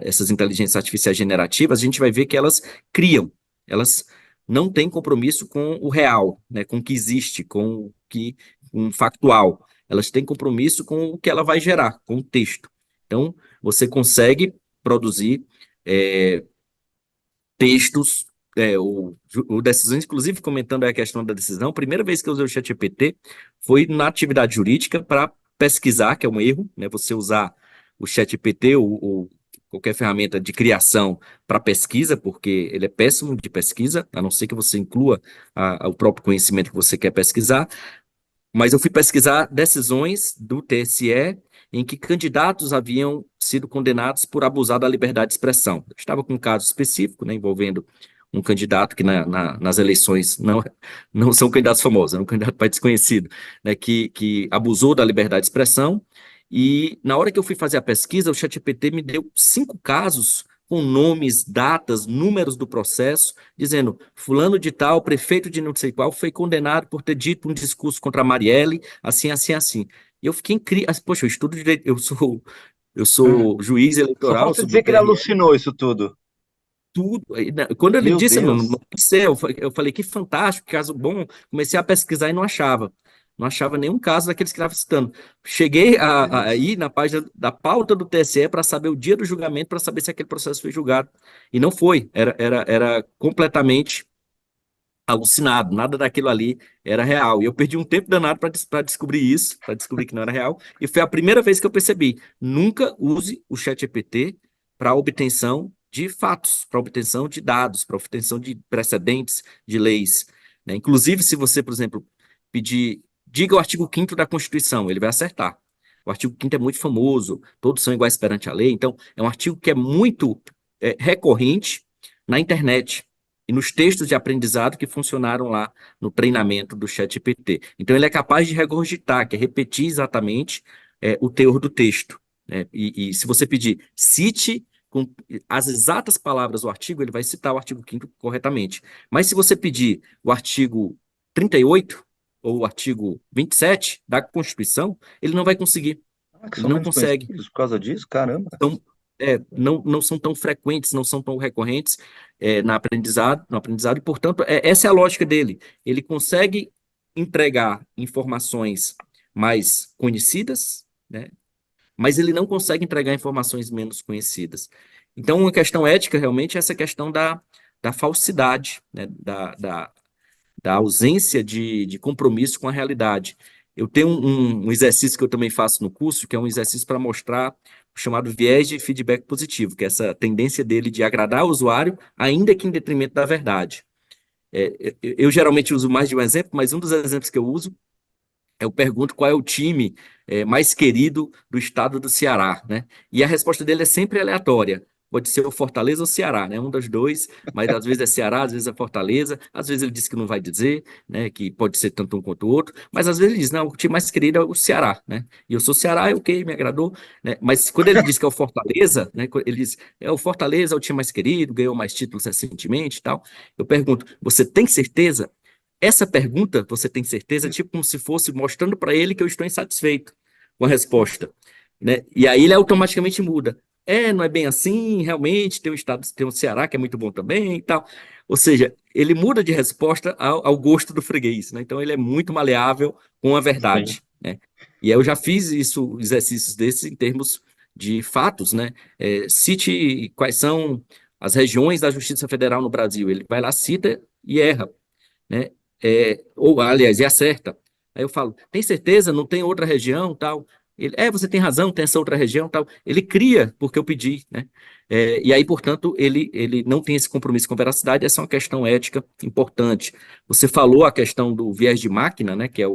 essas inteligências artificiais generativas, a gente vai ver que elas criam, elas não têm compromisso com o real, né, com o que existe, com um factual. Elas têm compromisso com o que ela vai gerar, com o texto. Então, você consegue produzir textos, decisões, inclusive comentando a questão da decisão, a primeira vez que eu usei o ChatGPT foi na atividade jurídica para pesquisar, que é um erro, né, você usar o ChatGPT ou qualquer ferramenta de criação para pesquisa, porque ele é péssimo de pesquisa, a não ser que você inclua o próprio conhecimento que você quer pesquisar. Mas eu fui pesquisar decisões do TSE em que candidatos haviam sido condenados por abusar da liberdade de expressão. Eu estava com um caso específico, né, envolvendo um candidato que nas eleições não são candidatos famosos, é um candidato para desconhecido, né, que abusou da liberdade de expressão. E na hora que eu fui fazer a pesquisa, o ChatGPT me deu 5 casos com nomes, datas, números do processo, dizendo, fulano de tal, prefeito de não sei qual, foi condenado por ter dito um discurso contra a Marielle, assim, assim, assim. E eu fiquei incrível. Poxa, eu estudo direito, eu sou juiz Só eleitoral, falta sou do dizer que ele TRE, alucinou isso tudo. tudo. Quando ele Meu disse, não Deus. sei, eu falei, que fantástico, que caso bom. Comecei a pesquisar e não achava. Não achava nenhum caso daqueles que estava citando. Cheguei a ir na página da pauta do TSE para saber o dia do julgamento, para saber se aquele processo foi julgado. E não foi. Era completamente alucinado. Nada daquilo ali era real. E eu perdi um tempo danado para descobrir isso, para descobrir que não era real. E foi a primeira vez que eu percebi. Nunca use o ChatGPT para obtenção de fatos, para obtenção de dados, para obtenção de precedentes de leis, né? Inclusive, se você, por exemplo, pedir, diga o artigo 5º da Constituição, ele vai acertar. O artigo 5º é muito famoso, todos são iguais perante a lei, então é um artigo que é muito recorrente na internet e nos textos de aprendizado que funcionaram lá no treinamento do ChatGPT. Então, ele é capaz de regurgitar, que é repetir exatamente o teor do texto, né? E se você pedir, cite com as exatas palavras do artigo, ele vai citar o artigo 5º corretamente. Mas se você pedir o artigo 38 ou o artigo 27 da Constituição, ele não vai conseguir. Que Ele são não menos consegue. conhecidos por causa disso? Caramba. Então, não são tão frequentes, não são tão recorrentes no aprendizado, e, portanto, essa é a lógica dele. Ele consegue entregar informações mais conhecidas, né, mas ele não consegue entregar informações menos conhecidas. Então, uma questão ética, realmente, é essa questão da falsidade, né, da ausência de compromisso com a realidade. Eu tenho um exercício que eu também faço no curso, que é um exercício para mostrar o chamado viés de feedback positivo, que é essa tendência dele de agradar o usuário, ainda que em detrimento da verdade. Eu geralmente uso mais de um exemplo, mas um dos exemplos que eu uso eu pergunto qual é o time mais querido do estado do Ceará, né? E a resposta dele é sempre aleatória. pode ser o Fortaleza ou o Ceará, né? Um dos dois, mas às vezes é Ceará, às vezes é Fortaleza, às vezes ele diz que não vai dizer, né? Que pode ser tanto um quanto o outro, mas às vezes ele diz, não, o time mais querido é o Ceará, né? E eu sou Ceará, ok, me agradou, né? Mas quando ele diz que é o Fortaleza, né? Ele diz, é o Fortaleza é o time mais querido, ganhou mais títulos recentemente e tal. Eu pergunto, você tem certeza? Essa pergunta, você tem certeza, é tipo como se fosse mostrando para ele que eu estou insatisfeito com a resposta, né? E aí ele automaticamente muda. Não é bem assim, realmente, tem um estado, tem um Ceará que é muito bom também e tal. Ou seja, ele muda de resposta ao gosto do freguês, né? Então ele é muito maleável com a Sim. verdade, né? E aí eu já fiz isso, exercícios desses em termos de fatos, né? Cite quais são as regiões da Justiça Federal no Brasil. Ele vai lá, cita e erra, né? Ou, aliás, e acerta. Aí eu falo, tem certeza? Não tem outra região, tal? Ele, você tem razão, tem essa outra região, tal. Ele cria porque eu pedi, né? E aí, portanto, ele não tem esse compromisso com veracidade, essa é uma questão ética importante. Você falou a questão do viés de máquina, né? Que é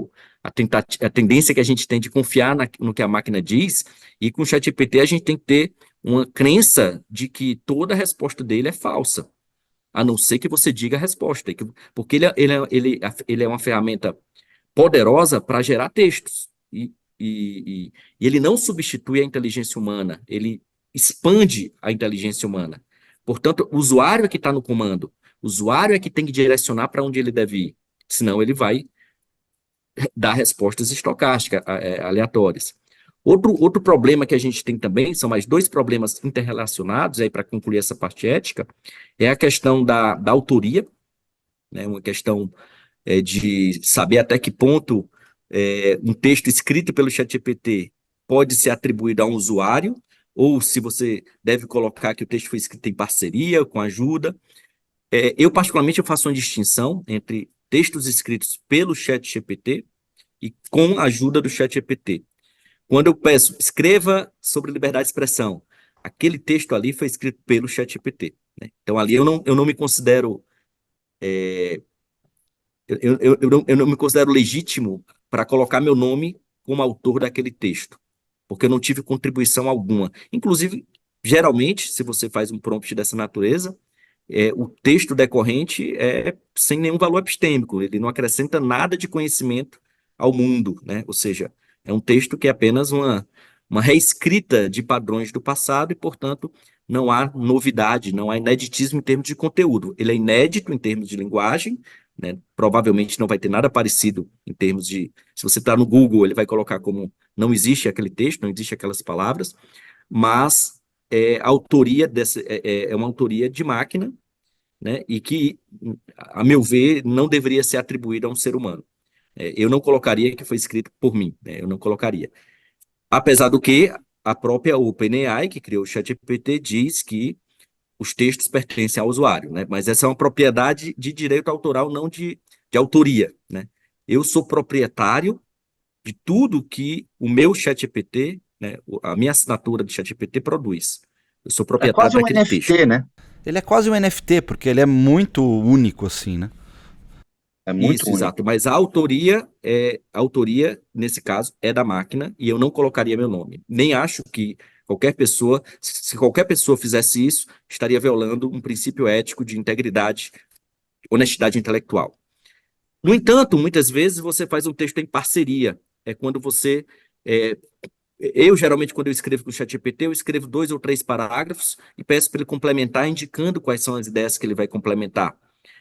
a tendência que a gente tem de confiar no que a máquina diz, e com o ChatGPT a gente tem que ter uma crença de que toda a resposta dele é falsa, a não ser que você diga a resposta, porque ele é uma ferramenta poderosa para gerar textos, e ele não substitui a inteligência humana, ele expande a inteligência humana. Portanto, o usuário é que está no comando, o usuário é que tem que direcionar para onde ele deve ir, senão ele vai dar respostas estocásticas, aleatórias. Outro problema que a gente tem também, são mais dois problemas interrelacionados, aí para concluir essa parte ética, é a questão da autoria, né, uma questão de saber até que ponto um texto escrito pelo ChatGPT pode ser atribuído a um usuário, ou se você deve colocar que o texto foi escrito em parceria, com ajuda. Eu, particularmente, eu faço uma distinção entre textos escritos pelo ChatGPT e com a ajuda do ChatGPT. Quando eu peço, escreva sobre liberdade de expressão, aquele texto ali foi escrito pelo ChatGPT, né? Então, ali eu não me considero, eu não me considero legítimo para colocar meu nome como autor daquele texto, porque eu não tive contribuição alguma. Inclusive, geralmente, se você faz um prompt dessa natureza, o texto decorrente é sem nenhum valor epistêmico, ele não acrescenta nada de conhecimento ao mundo, né? Ou seja, é um texto que é apenas uma reescrita de padrões do passado e, portanto, não há novidade, não há ineditismo em termos de conteúdo. Ele é inédito em termos de linguagem, né? Provavelmente não vai ter nada parecido em termos de... Se você está no Google, ele vai colocar como não existe aquele texto, não existe aquelas palavras, mas a autoria é uma autoria de máquina, né? E que, a meu ver, não deveria ser atribuída a um ser humano. Eu não colocaria que foi escrito por mim, né? Eu não colocaria. Apesar do que a própria OpenAI, que criou o ChatGPT, diz que os textos pertencem ao usuário, né? Mas essa é uma propriedade de direito autoral, não de autoria, né? Eu sou proprietário de tudo que o meu ChatGPT, né, a minha assinatura de ChatGPT produz. Eu sou É proprietário quase um daquele texto. NFT, né? Ele é quase um NFT, porque ele é muito único, assim, né? É muito Isso, único. exato. Mas a autoria, nesse caso, é da máquina e eu não colocaria meu nome. Nem acho que qualquer pessoa, se qualquer pessoa fizesse isso, estaria violando um princípio ético de integridade, honestidade intelectual. No entanto, muitas vezes você faz um texto em parceria. É quando você. é, eu, geralmente, quando eu escrevo com o ChatGPT, eu escrevo 2 ou 3 parágrafos e peço para ele complementar, indicando quais são as ideias que ele vai complementar.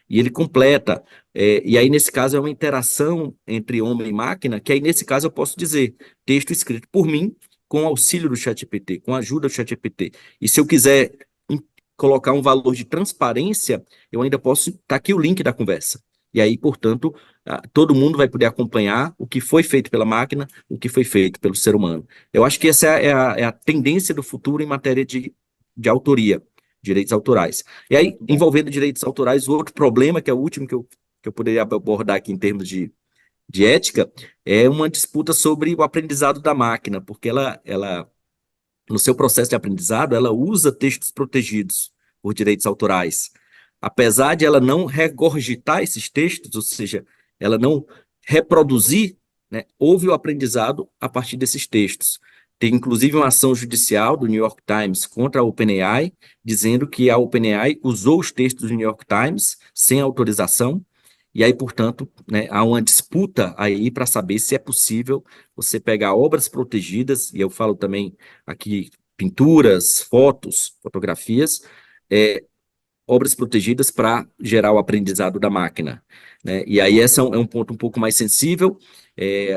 E ele completa. E aí, nesse caso, é uma interação entre homem e máquina, que aí, nesse caso, eu posso dizer texto escrito por mim, com auxílio do ChatGPT, com a ajuda do ChatGPT. E se eu quiser colocar um valor de transparência, eu ainda posso. Está aqui o link da conversa. E aí, portanto, todo mundo vai poder acompanhar o que foi feito pela máquina, o que foi feito pelo ser humano. Eu acho que essa é a tendência do futuro em matéria de autoria, direitos autorais. E aí, Muito bom. envolvendo direitos autorais, o outro problema, que é o último que eu poderia abordar aqui em termos de ética, é uma disputa sobre o aprendizado da máquina, porque ela, no seu processo de aprendizado, ela usa textos protegidos por direitos autorais. Apesar de ela não regurgitar esses textos, ou seja, ela não reproduzir, né, houve o aprendizado a partir desses textos. Tem inclusive uma ação judicial do New York Times contra a OpenAI, dizendo que a OpenAI usou os textos do New York Times sem autorização, e aí, portanto, né, há uma disputa aí para saber se é possível você pegar obras protegidas, e eu falo também aqui pinturas, fotos, fotografias, obras protegidas para gerar o aprendizado da máquina, né? E aí esse é um ponto um pouco mais sensível.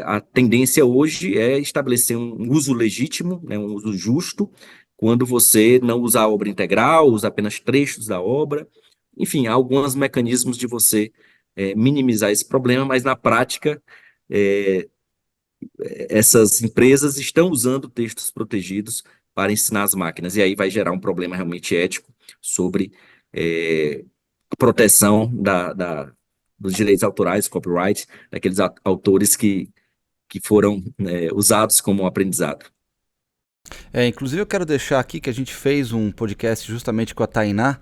A tendência hoje é estabelecer um uso legítimo, né, um uso justo, quando você não usa a obra integral, usa apenas trechos da obra. Enfim, há alguns mecanismos de você minimizar esse problema, mas na prática essas empresas estão usando textos protegidos para ensinar as máquinas, e aí vai gerar um problema realmente ético sobre a proteção dos direitos autorais, copyright, daqueles autores que foram usados como aprendizado. Inclusive eu quero deixar aqui que a gente fez um podcast justamente com a Tainá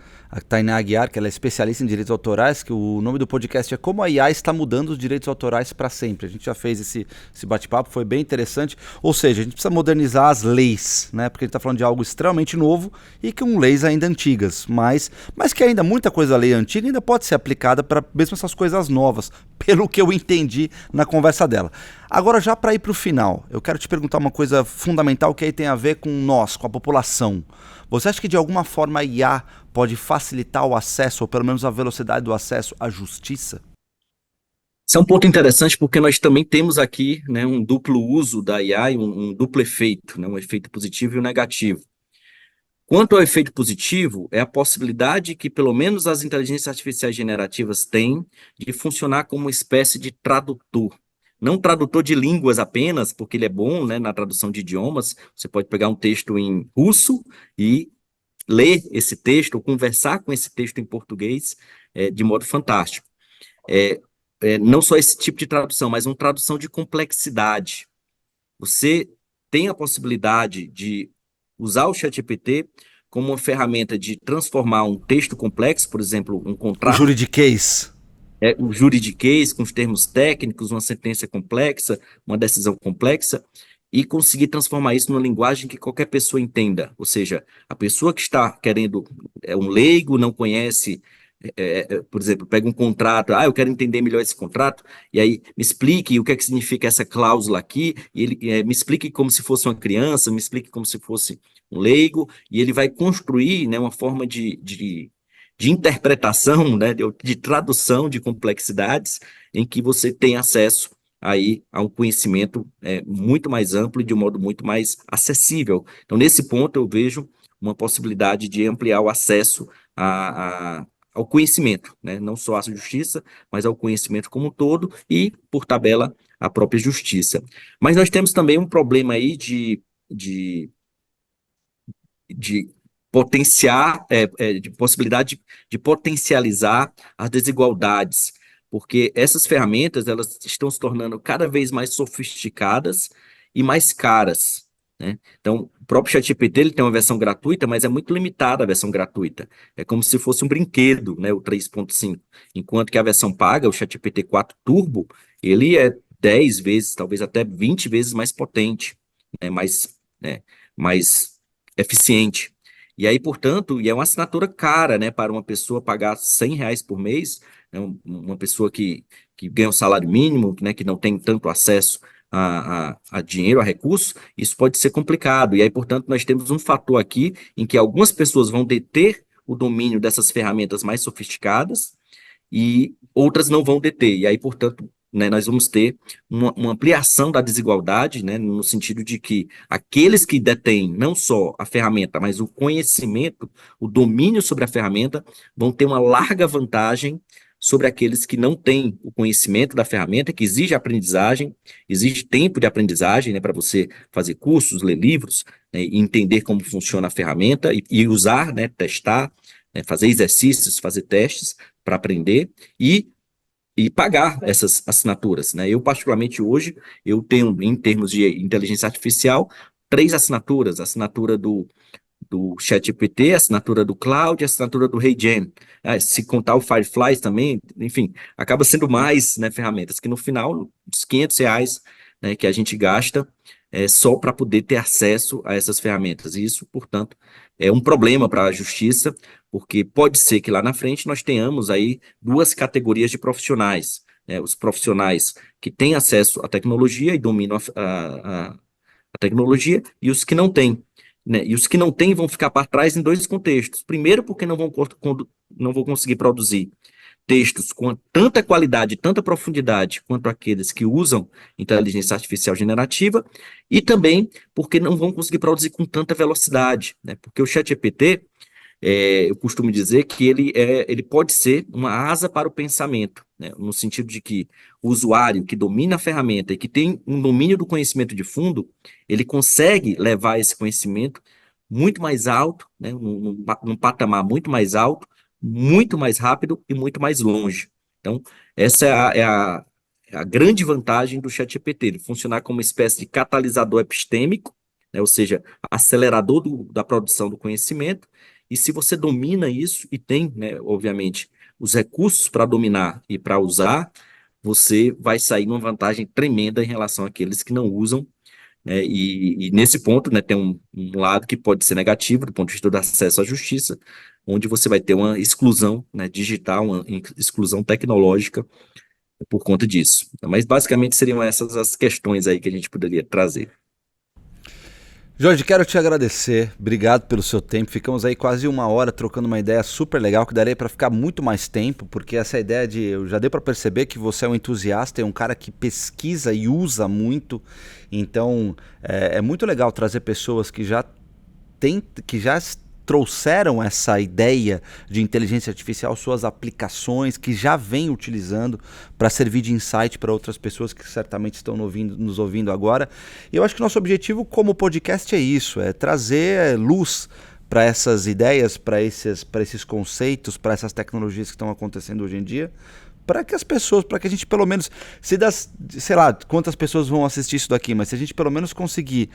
Aguiar, que ela é especialista em direitos autorais, que o nome do podcast é Como a IA está mudando os direitos autorais para sempre. A gente já fez esse bate-papo, foi bem interessante. Ou seja, a gente precisa modernizar as leis, né? Porque a gente está falando de algo extremamente novo e com leis ainda antigas, mas que ainda muita coisa da lei antiga ainda pode ser aplicada para mesmo essas coisas novas, pelo que eu entendi na conversa dela. Agora, já para ir para o final, eu quero te perguntar uma coisa fundamental que aí tem a ver com nós, com a população. Você acha que de alguma forma a IA pode facilitar o acesso, ou pelo menos a velocidade do acesso à justiça? Isso é um ponto interessante porque nós também temos aqui, né, um duplo uso da IA, um duplo efeito, né, um efeito positivo e um negativo. Quanto ao efeito positivo, é a possibilidade que pelo menos as inteligências artificiais generativas têm de funcionar como uma espécie de tradutor. Não tradutor de línguas apenas, porque ele é bom, né, na tradução de idiomas. Você pode pegar um texto em russo e ler esse texto, ou conversar com esse texto em português de modo fantástico. Não só esse tipo de tradução, mas uma tradução de complexidade. Você tem a possibilidade de usar o ChatGPT como uma ferramenta de transformar um texto complexo, por exemplo, um O contrato, juridiquês. um juridiquês com os termos técnicos, uma sentença complexa, uma decisão complexa, e conseguir transformar isso numa linguagem que qualquer pessoa entenda. Ou seja, a pessoa que está querendo, é um leigo, não conhece, por exemplo, pega um contrato, eu quero entender melhor esse contrato, e aí me explique o que é que significa essa cláusula aqui, e ele me explique como se fosse uma criança, me explique como se fosse um leigo, e ele vai construir, né, uma forma de interpretação, né, de tradução de complexidades, em que você tem acesso aí a um conhecimento muito mais amplo e de um modo muito mais acessível. Então, nesse ponto, eu vejo uma possibilidade de ampliar o acesso ao conhecimento, né? Não só à justiça, mas ao conhecimento como um todo e, por tabela, à própria justiça. Mas nós temos também um problema aí de potenciar, de possibilidade de potencializar as desigualdades, porque essas ferramentas elas estão se tornando cada vez mais sofisticadas e mais caras, né? Então, o próprio ChatGPT ele tem uma versão gratuita, mas é muito limitada a versão gratuita. É como se fosse um brinquedo, né, o 3.5, enquanto que a versão paga, o ChatGPT 4 Turbo, ele é 10 vezes, talvez até 20 vezes mais potente, mais eficiente. E aí, portanto, é uma assinatura cara, né, para uma pessoa pagar R$ 100 por mês, né, uma pessoa que ganha um salário mínimo, né, que não tem tanto acesso a dinheiro, a recursos, isso pode ser complicado. E aí, portanto, nós temos um fator aqui em que algumas pessoas vão deter o domínio dessas ferramentas mais sofisticadas e outras não vão deter. E aí, portanto, né, nós vamos ter uma ampliação da desigualdade, né, no sentido de que aqueles que detêm não só a ferramenta, mas o conhecimento, o domínio sobre a ferramenta, vão ter uma larga vantagem sobre aqueles que não têm o conhecimento da ferramenta, que exige aprendizagem, exige tempo de aprendizagem, né, para você fazer cursos, ler livros, né, e entender como funciona a ferramenta e usar, né, testar, né, fazer exercícios, fazer testes para aprender e pagar essas assinaturas, né? Eu, particularmente, hoje, eu tenho, em termos de inteligência artificial, 3 assinaturas: a assinatura do ChatGPT, a assinatura do Cloud e a assinatura do HeyGen. Se contar o Firefly também, enfim, acaba sendo mais, né, ferramentas, que no final, os R$ 500, né, que a gente gasta, só para poder ter acesso a essas ferramentas. E isso, portanto, é um problema para a justiça, porque pode ser que lá na frente nós tenhamos aí duas categorias de profissionais, né? Os profissionais que têm acesso à tecnologia e dominam a tecnologia, e os que não têm, né? E os que não têm vão ficar para trás em dois contextos. Primeiro, porque não vão conseguir produzir textos com tanta qualidade, tanta profundidade quanto aqueles que usam inteligência artificial generativa, e também porque não vão conseguir produzir com tanta velocidade, né? Porque o ChatGPT, eu costumo dizer que ele pode ser uma asa para o pensamento, né? No sentido de que o usuário que domina a ferramenta e que tem um domínio do conhecimento de fundo, ele consegue levar esse conhecimento muito mais alto, né? Num patamar muito mais alto, muito mais rápido e muito mais longe. Então, essa é a grande vantagem do ChatGPT, ele funcionar como uma espécie de catalisador epistêmico, né? Ou seja, acelerador da produção do conhecimento. E se você domina isso e tem, né, obviamente, os recursos para dominar e para usar, você vai sair numa vantagem tremenda em relação àqueles que não usam, né? E nesse ponto, né, tem um lado que pode ser negativo do ponto de vista do acesso à justiça, onde você vai ter uma exclusão, né, digital, uma exclusão tecnológica por conta disso. Mas basicamente seriam essas as questões aí que a gente poderia trazer. Jorge, quero te agradecer, obrigado pelo seu tempo, ficamos aí quase uma hora trocando uma ideia super legal, que daria para ficar muito mais tempo, porque essa ideia já deu para perceber que você é um entusiasta, é um cara que pesquisa e usa muito, então é muito legal trazer pessoas que já trouxeram essa ideia de inteligência artificial, suas aplicações, que já vem utilizando para servir de insight para outras pessoas que certamente estão nos ouvindo agora. E eu acho que nosso objetivo como podcast é isso, é trazer luz para essas ideias, para esses conceitos, para essas tecnologias que estão acontecendo hoje em dia, para que as pessoas, para que a gente pelo menos, sei lá, quantas pessoas vão assistir isso daqui, mas se a gente pelo menos conseguir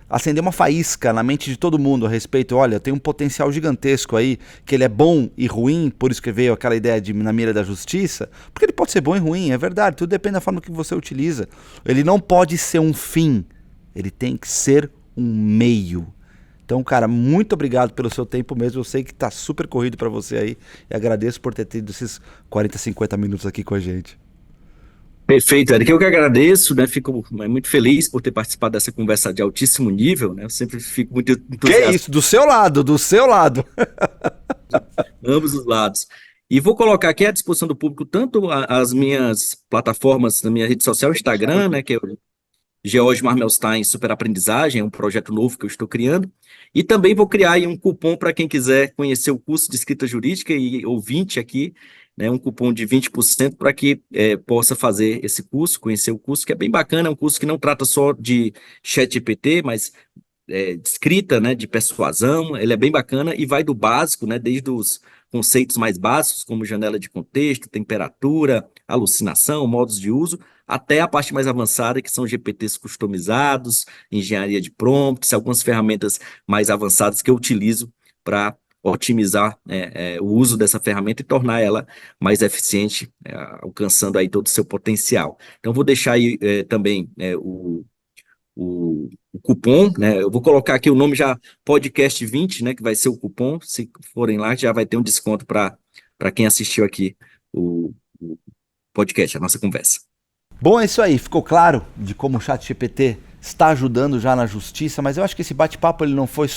acender uma faísca na mente de todo mundo a respeito, olha, tem um potencial gigantesco aí, que ele é bom e ruim, por isso que veio aquela ideia de na mira da justiça, porque ele pode ser bom e ruim, é verdade, tudo depende da forma que você utiliza. Ele não pode ser um fim, ele tem que ser um meio. Então, cara, muito obrigado pelo seu tempo mesmo. Eu sei que tá super corrido para você aí. E agradeço por ter tido esses 40, 50 minutos aqui com a gente. Perfeito, Eric. Eu que agradeço, né? Fico muito feliz por ter participado dessa conversa de altíssimo nível, né? Eu sempre fico muito entusiasmado. Que isso, do seu lado. Ambos os lados. E vou colocar aqui à disposição do público tanto as minhas plataformas, na minha rede social, Instagram, né? Que é o George Marmelstein Super Aprendizagem, é um projeto novo que eu estou criando. E também vou criar aí um cupom para quem quiser conhecer o curso de escrita jurídica e ouvinte aqui, né, um cupom de 20% para que possa fazer esse curso, conhecer o curso, que é bem bacana, é um curso que não trata só de ChatGPT, mas de escrita, né, de persuasão, ele é bem bacana e vai do básico, né, desde os conceitos mais básicos, como janela de contexto, temperatura, alucinação, modos de uso, até a parte mais avançada, que são GPTs customizados, engenharia de prompts, algumas ferramentas mais avançadas que eu utilizo para otimizar o uso dessa ferramenta e tornar ela mais eficiente, alcançando aí todo o seu potencial. Então, vou deixar aí também o cupom, né? Eu vou colocar aqui o nome já Podcast 20, né? Que vai ser o cupom. Se forem lá, já vai ter um desconto para quem assistiu aqui o podcast, a nossa conversa. Bom, é isso aí. Ficou claro de como o ChatGPT está ajudando já na justiça, mas eu acho que esse bate-papo ele não foi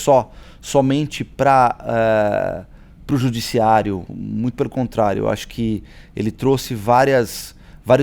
somente para o judiciário, muito pelo contrário. Eu acho que ele trouxe vários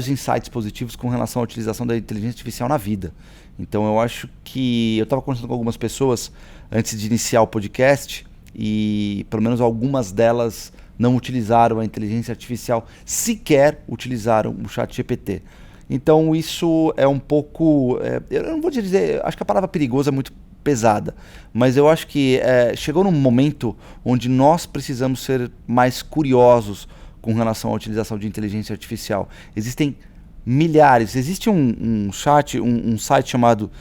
insights positivos com relação à utilização da inteligência artificial na vida. Então eu acho que eu estava conversando com algumas pessoas antes de iniciar o podcast e pelo menos algumas delas não utilizaram a inteligência artificial, sequer utilizaram o ChatGPT. Então isso é um pouco, eu não vou dizer, acho que a palavra perigosa é muito pesada, mas eu acho que chegou num momento onde nós precisamos ser mais curiosos com relação à utilização de inteligência artificial. Existem milhares, existe um site chamado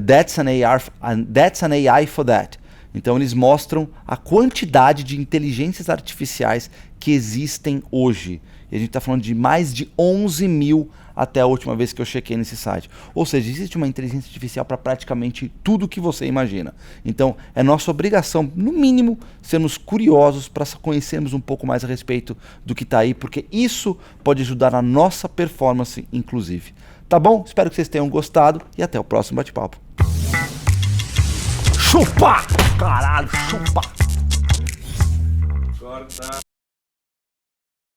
That's an AI for That. Então eles mostram a quantidade de inteligências artificiais que existem hoje. E a gente está falando de mais de 11 mil até a última vez que eu chequei nesse site. Ou seja, existe uma inteligência artificial para praticamente tudo que você imagina. Então, é nossa obrigação, no mínimo, sermos curiosos para conhecermos um pouco mais a respeito do que está aí, porque isso pode ajudar na nossa performance, inclusive. Tá bom? Espero que vocês tenham gostado e até o próximo bate-papo. Chupa! Caralho, chupa!